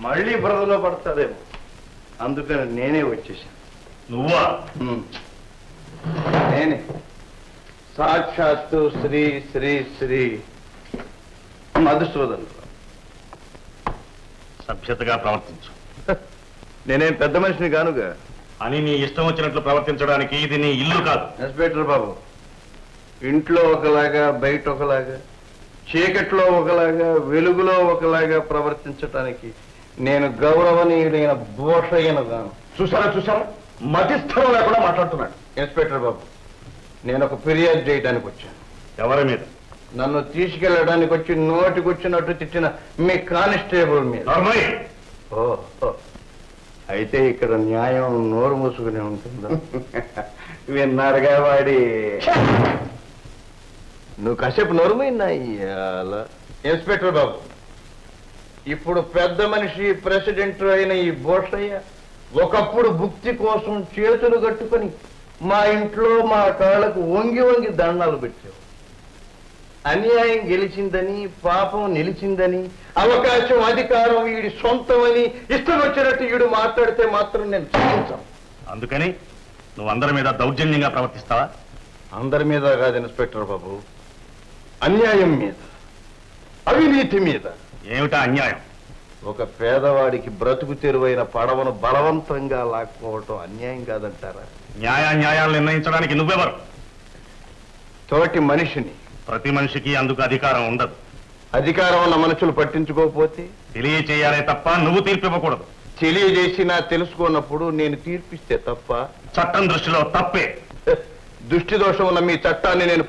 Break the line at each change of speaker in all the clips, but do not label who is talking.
మళ్ళీ బురదలో పడతాదేమో, అందుకని నేనే వచ్చేసాను.
నువ్వా?
నేనే, సాక్షాత్తు శ్రీ శ్రీ శ్రీ మధుసూదన్.
సభ్యతగా ప్రవర్తించు.
నేనేం పెద్ద మనిషిని కానుగా
అని నీ ఇష్టం వచ్చినట్లు ప్రవర్తించడానికి ఇది నీ ఇల్లు కాదు.
ఇన్స్పెక్టర్ బాబు, ఇంట్లో ఒకలాగా, బయట ఒకలాగా, చీకట్లో ఒకలాగా, వెలుగులో ఒకలాగా ప్రవర్తించటానికి నేను గౌరవనీయుడైన భూషయ్యను గాను.
చూసారా మతిస్థలం లేకుండా మాట్లాడుతున్నాడు.
ఇన్స్పెక్టర్ బాబు, నేను ఒక ఫిర్యాదు చేయడానికి వచ్చాను.
ఎవరి మీద?
నన్ను తీసుకెళ్ళడానికి వచ్చి నోటికొచ్చినట్టు తిట్టిన మీ కానిస్టేబుల్ మీద. ఓహో, అయితే ఇక్కడ న్యాయం నోరు మూసుకునే ఉంటుందా? విన్నారుగా వాడి. నువ్వు కాసేపు నోరుమైనా ఇయ్యాల. ఇన్స్పెక్టర్ బాబు, ఇప్పుడు పెద్ద మనిషి ప్రెసిడెంట్ అయిన ఈ భూషయ్య ఒకప్పుడు భుక్తి కోసం చేతులు కట్టుకొని మా ఇంట్లో మా కాళ్ళకు వంగి వంగి దండాలు పెట్టావు. అన్యాయం గెలిచిందని, పాపం నిలిచిందని, అవకాశం అధికారం వీడి సొంతమని ఇష్టం వచ్చినట్టు వీడు మాట్లాడితే మాత్రం నేను సహించాను.
అందుకని నువ్వు అందరి మీద దౌర్జన్యంగా ప్రవర్తిస్తావా?
అందరి మీద కాదు ఇన్స్పెక్టర్ బాబు, అన్యాయం మీద, అవినీతి మీద.
ఏమిటా అన్యాయం?
ఒక పేదవాడికి బ్రతుకు తెరువైన పడవను బలవంతంగా లాక్కోవటం అన్యాయం కాదంటారా?
న్యాయాలు నిర్ణయించడానికి నువ్వెవరు?
తోటి మనిషిని.
ప్రతి మనిషికి అందుకు అధికారం ఉండదు.
అధికారం ఉన్న మనుషులు పట్టించుకోకపోతే
తెలియచేయాలే తప్ప నువ్వు తీర్పు ఇవ్వకూడదు.
తెలియజేసినా తెలుసుకున్నప్పుడు నేను తీర్పిస్తే తప్ప?
చట్టం దృష్టిలో తప్పే.
దృష్టి దోషం ఉన్న మీ చట్టాన్ని నేను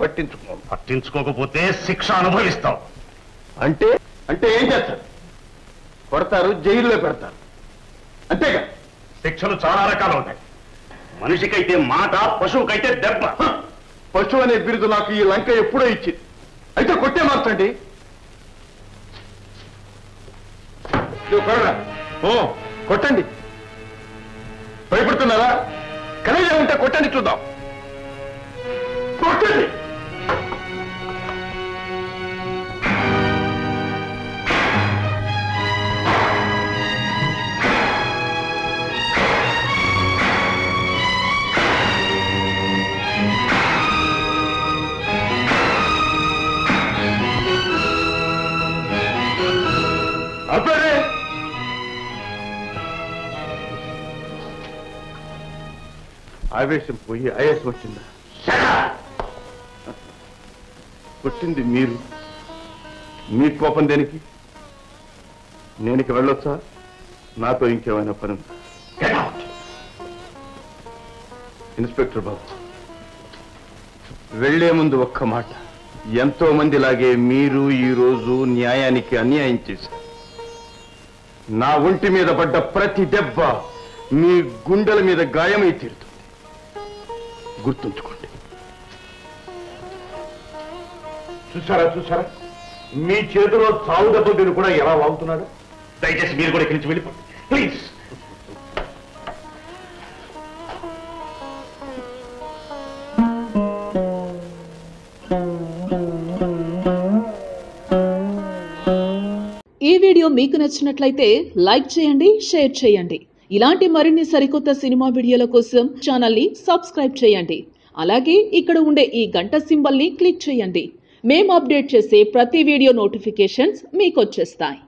పట్టించుకోకపోతే శిక్ష అనుభవిస్తావు.
అంటే అంటే ఏం చేస్తారు? కొడతారు, జైల్లో పెడతారు, అంతేగా?
శిక్షలు చాలా రకాలు ఉంటాయి. మనిషికైతే మాట, పశువుకైతే దెబ్బ.
పశువు అనే బిరుదు నాకు ఈ లంక ఎప్పుడో ఇచ్చింది. అయితే కొట్టే మార్చండి. కొట్టండి. భయపడుతున్నారా? కనీసం ఉంటే కొట్టండి, చూద్దాం. కొట్టండి. ఆవేశం పోయి ఆయాసం వచ్చిందా? కొట్టింది మీరు, మీ కోపం దేనికి? నేను ఇక వెళ్ళొచ్చా? నాతో ఇంకేమైనా పని ఉందా? ఇన్స్పెక్టర్ బాబు, వెళ్లే ముందు ఒక్క మాట. ఎంతో మందిలాగే మీరు ఈ రోజు న్యాయానికి అన్యాయం చేశారు. నా ఒంటి మీద పడ్డ ప్రతి దెబ్బ మీ గుండెల మీద గాయమై తీరుతుంది. గుర్తుంచుకోండి.
చూసారా మీ చేతిలో చావు దెబ్బ మీరు కూడా ఎలా వాగుతున్నాడు. దయచేసి మీరు కూడా ఇక్కడి నుంచి వెళ్ళిపోండి ప్లీజ్.
ఈ వీడియో మీకు నచ్చినట్లయితే లైక్ చేయండి, షేర్ చేయండి. ఇలాంటి మరిన్ని సరికొత్త సినిమా వీడియోల కోసం ఛానల్ ని సబ్స్క్రైబ్ చేయండి. అలాగే ఇక్కడ ఉండే ఈ గంట సింబల్ ని క్లిక్ చేయండి. మేము అప్డేట్ చేసే ప్రతి వీడియో నోటిఫికేషన్స్ మీకు వచ్చేస్తాయి.